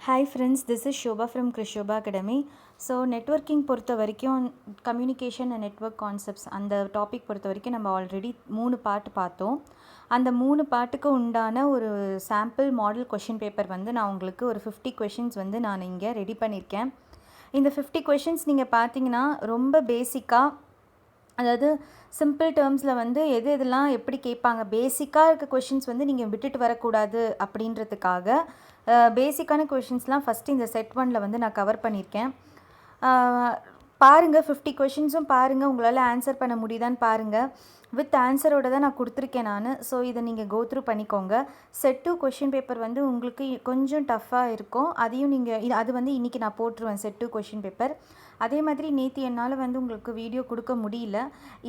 Hi friends, this is Shobha from Krishobha academy. So networking பொறுத்த வரைக்கும் communication and network concepts அந்த topic பொறுத்த வரைக்கும் நம்ம ஆல்ரெடி 3 பார்ட் பார்த்தோம். அந்த 3 பார்ட்டுக்கு உண்டான ஒரு சாம்பிள் மாடல் கொஷின் பேப்பர் வந்து நான் உங்களுக்கு ஒரு 50 கொஷின்ஸ் வந்து நான் இங்கே ரெடி பண்ணியிருக்கேன். இந்த 50 கொஷின்ஸ் நீங்கள் பார்த்தீங்கன்னா ரொம்ப பேசிக்காக, அதாவது சிம்பிள் டேர்ம்ஸில் வந்து எதெல்லாம் எப்படி கேட்பாங்க, பேசிக்காக இருக்க கொஷின்ஸ் வந்து நீங்கள் விட்டுட்டு வரக்கூடாது அப்படின்றதுக்காக பேசிக்கான கொஷின்ஸ்லாம் ஃபஸ்ட்டு இந்த செட் 1ல் வந்து நான் கவர் பண்ணியிருக்கேன். பாருங்கள், 50 கொஷின்ஸும் பாருங்கள், உங்களால் ஆன்சர் பண்ண முடியுதான்னு பாருங்கள். வித் ஆன்சரோடு தான் நான் கொடுத்துருக்கேன் நான். ஸோ இதை நீங்கள் கோ த்ரூ பண்ணிக்கோங்க. செட் 2 கொஷின் பேப்பர் வந்து உங்களுக்கு கொஞ்சம் டஃப்பாக இருக்கும். அதையும் நீங்கள் அது வந்து இன்றைக்கி நான் போட்டுருவேன், செட் 2 கொஷின் பேப்பர். அதே மாதிரி நேற்று என்னால் வந்து உங்களுக்கு வீடியோ கொடுக்க முடியல.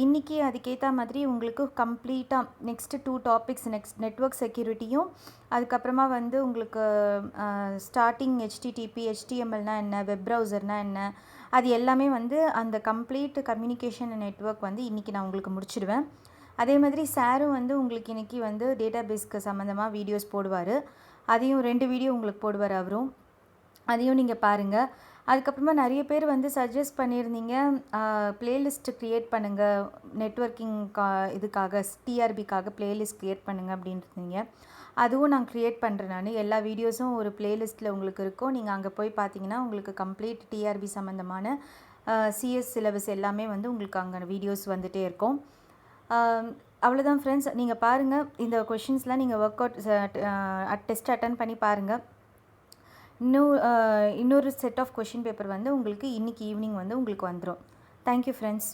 இன்றைக்கி அதுக்கேற்ற மாதிரி உங்களுக்கு கம்ப்ளீட்டாக நெக்ஸ்ட்டு 2 டாபிக்ஸ், நெட்வொர்க் செக்யூரிட்டியும், அதுக்கப்புறமா வந்து உங்களுக்கு ஸ்டார்டிங் HTTP, HTMLனால் என்ன, வெப் ப்ரௌசர்னால் என்ன, அது எல்லாமே வந்து அந்த கம்ப்ளீட் கம்யூனிகேஷன் நெட்வொர்க் வந்து இன்றைக்கி நான் உங்களுக்கு முடிச்சிடுவேன். அதே மாதிரி சாரும் வந்து உங்களுக்கு இன்றைக்கி வந்து டேட்டா பேஸ்க்கு சம்மந்தமாக வீடியோஸ் போடுவார். அதையும் 2 வீடியோ உங்களுக்கு போடுவார் அவரும். அதையும் நீங்கள் பாருங்கள். அதுக்கப்புறமா நிறைய பேர் வந்து சஜஸ்ட் பண்ணியிருந்தீங்க, ப்ளேலிஸ்ட்டு க்ரியேட் பண்ணுங்கள், நெட்வொர்க்கிங் இதுக்காக டிஆர்பிக்காக ப்ளேலிஸ்ட் க்ரியேட் பண்ணுங்கள் அப்படின்றீங்க. அதுவும் நான் க்ரியேட் பண்ணுறேன் நான். எல்லா வீடியோஸும் ஒரு ப்ளேலிஸ்ட்டில் உங்களுக்கு இருக்கும். நீங்கள் அங்கே போய் பார்த்தீங்கன்னா உங்களுக்கு கம்ப்ளீட் டிஆர்பி சம்மந்தமான சிஎஸ் சிலபஸ் எல்லாமே வந்து உங்களுக்கு அங்கே வீடியோஸ் வந்துகிட்டே இருக்கும். அவ்வளோதான் ஃப்ரெண்ட்ஸ். நீங்கள் பாருங்கள், இந்த கொஷின்ஸ்லாம் நீங்கள் ஒர்க் அவுட் டெஸ்ட் அட்டன் பண்ணி பாருங்கள். இன்னொரு செட் ஆஃப் கொஷின் பேப்பர் வந்து உங்களுக்கு இன்றைக்கி ஈவினிங் வந்து உங்களுக்கு வந்துடும். Thank you friends.